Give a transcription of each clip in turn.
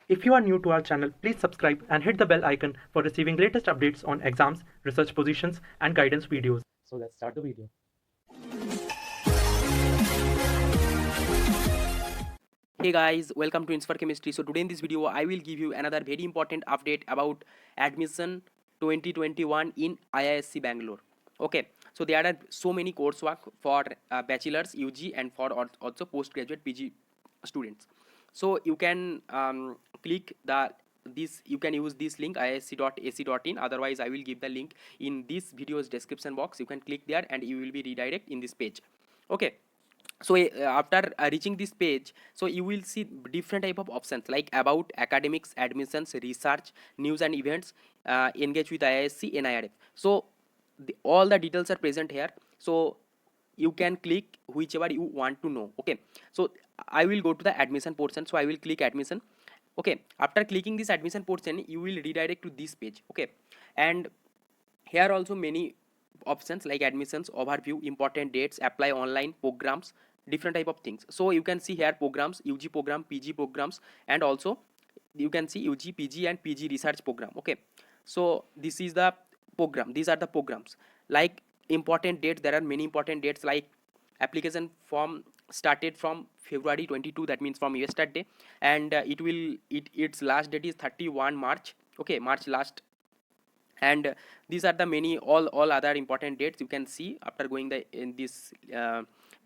If you are new to our channel, please subscribe and hit the bell icon for receiving latest updates on exams, research positions, and guidance videos. So let's start the video. Hey guys, welcome to Inspire Chemistry. So today in this video, I will give you another very important update about admission 2021 in IISc Bangalore. Okay, so there are so many coursework for bachelor's, UG, and for also postgraduate PG students. So you can click the this you can use this link iisc.ac.in. Otherwise, I will give the link in this video's description box. You can click there and you will be redirect in this page. Okay, so after reaching this page, so you will see different type of options like about, academics, admissions, research, news and events, engage with IISc, NIRF. So all the details are present here, so you can click whichever you want to know. Okay, so I will go to the admission portion, so I will click admission. Okay, after clicking this admission portion, you will redirect to this page. Okay, and here also many options like admissions, overview, important dates, apply online, programs, different type of things. So you can see here programs, UG program, PG programs, and also you can see UG, PG and PG research program. Okay, so this is the program, these are the programs. Like important dates, there are many important dates like application form started from February 22, that means from yesterday, and its last date is 31 March. Okay, March last. And these are the many all other important dates you can see after going the in this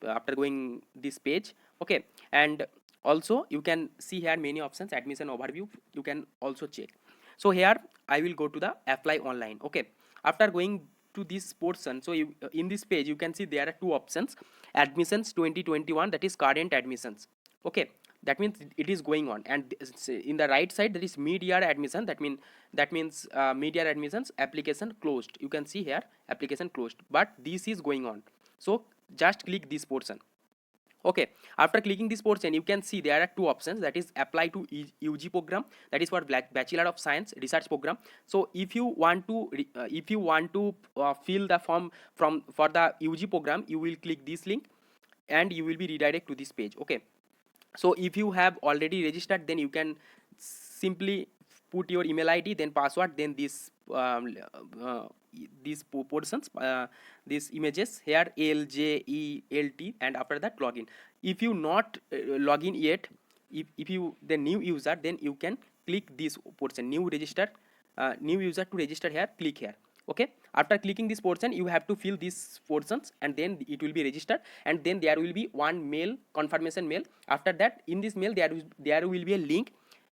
after going this page. Okay, and also you can see here many options, admission overview, you can also check. So here I will go to the apply online. Okay, after going to this portion, so you in this page you can see there are two options, admissions 2021, that is current admissions. Okay, that means it is going on, and in the right side there is mid-year admission, that means mid-year admissions application closed. You can see here application closed, but this is going on, so just click this portion. Okay, after clicking this portion you can see there are two options, that is apply to UG program, that is for Bachelor of Science research program. So if you want to fill the form for the UG program, you will click this link and you will be redirect to this page. Okay, so if you have already registered, then you can simply put your email ID, then password, then these portions, these images here, ALJELT, and after that login. If you not login yet, if you the new user, then you can click this portion, new user to register here, click here. Okay, after clicking this portion you have to fill these portions and then it will be registered, and then there will be one mail, confirmation mail. After that, in this mail there will be a link.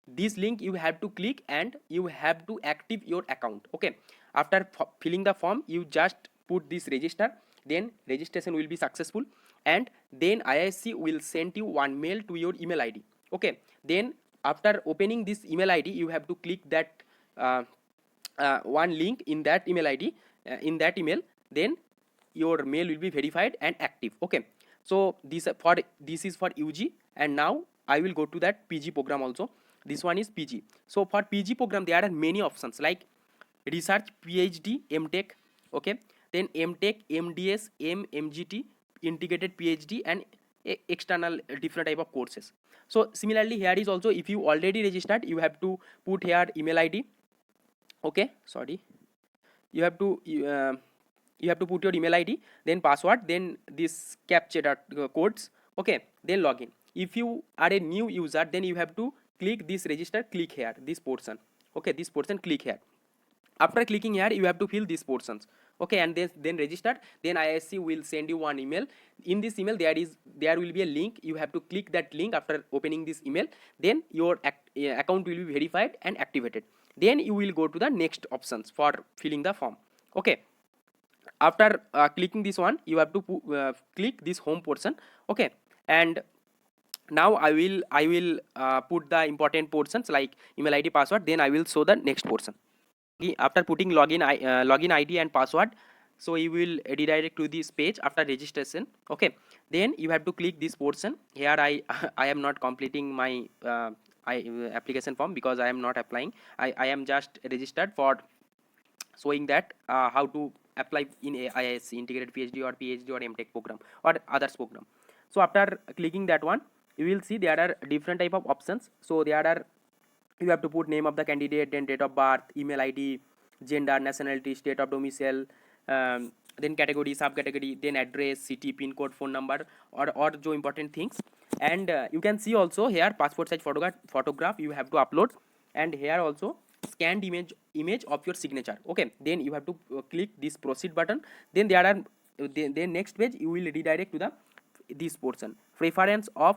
This link you have to click and you have to active your account. Okay, after filling the form you just put this register, then registration will be successful, and then IISc will send you one mail to your email ID. Okay, then after opening this email ID you have to click that one link in that email ID, in that email, then your mail will be verified and active. Okay, so this is for UG, and now I will go to that PG program also. This one is PG. So for PG program there are many options like research, PhD, MTech. Okay, then MTech, MDS, MGT, integrated PhD, and external different type of courses. So similarly here is also, if you already registered, you have to put here email ID. Okay, sorry, you have to put your email ID, then password, then this captcha codes. Okay, then login. If you are a new user, then you have to click this register, click here this portion. Okay, this portion, click here. After clicking here you have to fill these portions. Okay, and then register, then IISc will send you one email. In this email there will be a link, you have to click that link after opening this email, then your account will be verified and activated. Then you will go to the next options for filling the form. Okay, after clicking this one you have to click this home portion. Okay, and now I will put the important portions like email ID, password, then I will show the next portion. After putting login ID and password, so you will redirect to this page after registration. Okay, then you have to click this portion here. I am not completing my application form because I am not applying. I am just registered for showing that how to apply in IISc integrated PhD or MTech program or others program. So after clicking that one, you will see there are different type of options. So there are You have to put name of the candidate, then date of birth, email ID, gender, nationality, state of domicile, then category, subcategory, then address, city, pin code, phone number, or जो important things. And you can see also here passport size photograph you have to upload, and here also scanned image of your signature. Okay, then you have to click this proceed button. Then there are then next page you will redirect to the this portion, preference of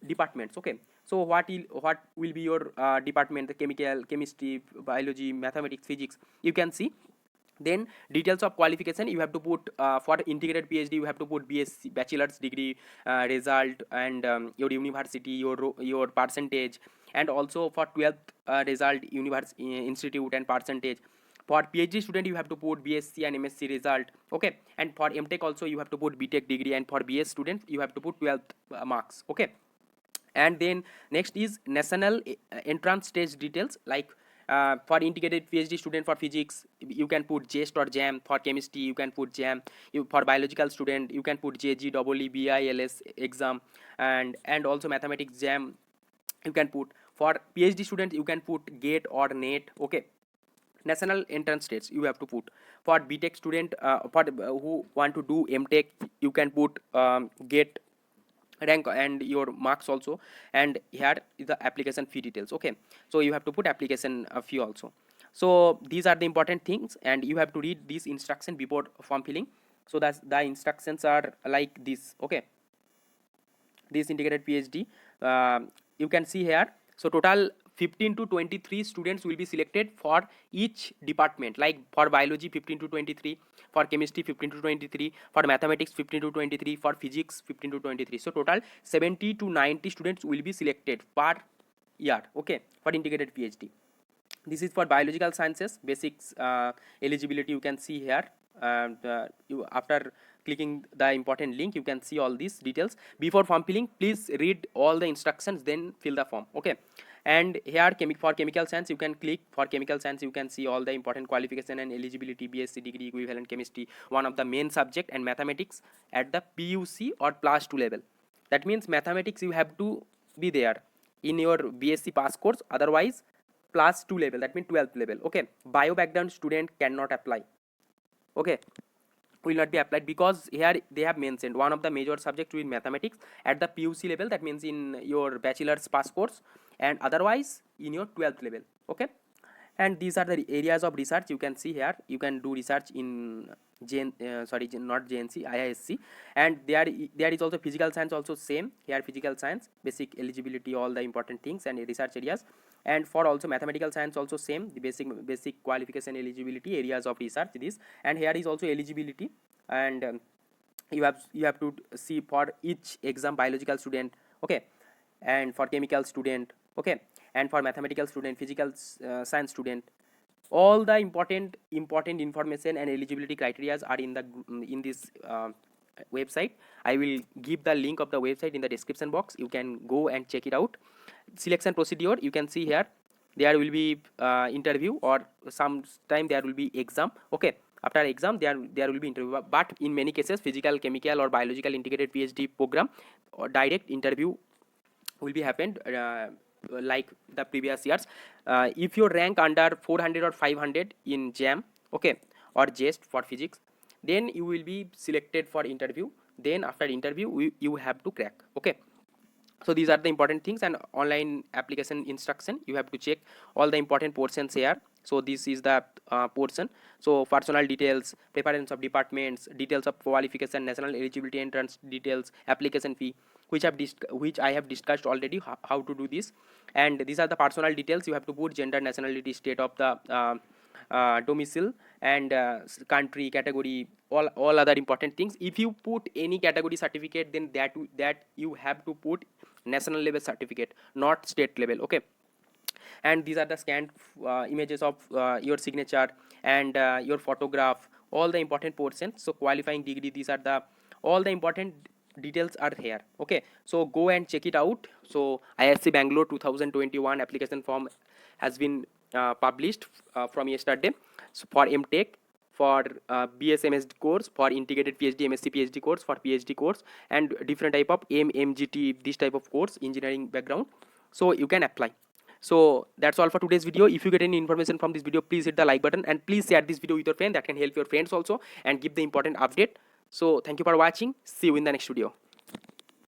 departments. Okay, so what will be your department, the chemical, chemistry, biology, mathematics, physics, you can see. Then details of qualification you have to put, for integrated PhD you have to put BSc bachelor's degree result, and your university, your percentage, and also for 12th result, institute and percentage. For PhD student you have to put BSc and MSc result. Okay, and for MTech also you have to put BTech degree, and for BS students you have to put 12th marks. Okay, and then next is national entrance test details, like for integrated PhD student for physics you can put JEST or JAM. For chemistry you can put JAM. For biological student you can put JG, EE, BILS exam, and also mathematics JAM you can put. For PhD student you can put GATE or NET. Okay, national entrance tests you have to put. For BTech student, who want to do MTech, you can put GATE rank and your marks also. And here is the application fee details. Okay, so you have to put application fee also. So these are the important things, and you have to read this instruction before form filling. So that's the instructions are like this. Okay, this integrated PhD, you can see here. So total 15 to 23 students will be selected for each department, like for biology 15 to 23, for chemistry 15 to 23, for mathematics 15 to 23, for physics 15 to 23. So total 70 to 90 students will be selected per year. Okay, for integrated PhD. This is for biological sciences basics eligibility, you can see here. And you, after clicking the important link, you can see all these details. Before form filling, please read all the instructions, then fill the form. Okay, and here for chemical science you can click. For chemical science you can see all the important qualification and eligibility: BSc degree, equivalent chemistry, one of the main subject, and mathematics at the PUC or +2 level. That means mathematics you have to be there in your BSc pass course, otherwise +2 level, that means 12th level. Okay, bio background student cannot apply. Okay, will not be applied, because here they have mentioned one of the major subject will be mathematics at the PUC level, that means in your bachelor's pass course, and otherwise in your 12th level. Okay, and these are the areas of research you can see here. You can do research in not JNC, IISc, and there is also physical science also same here. Physical science basic eligibility, all the important things and research areas. And for also mathematical science also same, the basic qualification, eligibility, areas of research, this. And here is also eligibility, and you have to see for each exam biological student. Okay, and for chemical student. Okay, and for mathematical student, physical science student, all the important information and eligibility criteria are in this website. I will give the link of the website in the description box. You can go and check it out. Selection procedure you can see here. There will be interview, or sometime there will be exam. Okay, after exam there will be interview, but in many cases physical, chemical or biological integrated PhD program or direct interview will be happened like the previous years. If you rank under 400 or 500 in JAM, okay, or JEST for physics, then you will be selected for interview. Then after interview you have to crack. Okay, so these are the important things. And online application instruction, you have to check all the important portions here. So this is the portion. So personal details, preference of departments, details of qualification, national eligibility entrance details, application fee, which I have discussed already how to do this. And these are the personal details. You have to put gender, nationality, state of the domicile, and country, category, all other important things. If you put any category certificate, then that you have to put national level certificate, not state level. Okay, and these are the scanned images of your signature and your photograph, all the important portions. So qualifying degree, these are the all the important details are here. Okay, so go and check it out. So IISc Bangalore 2021 application form has been published from yesterday. So for MTech, for BSMSD course, for integrated PhD, MSc PhD course, for PhD course, and different type of MGT, this type of course, engineering background. So you can apply. So that's all for today's video. If you get any information from this video, please hit the like button and please share this video with your friend. That can help your friends also and give the important update. So thank you for watching. See you in the next video.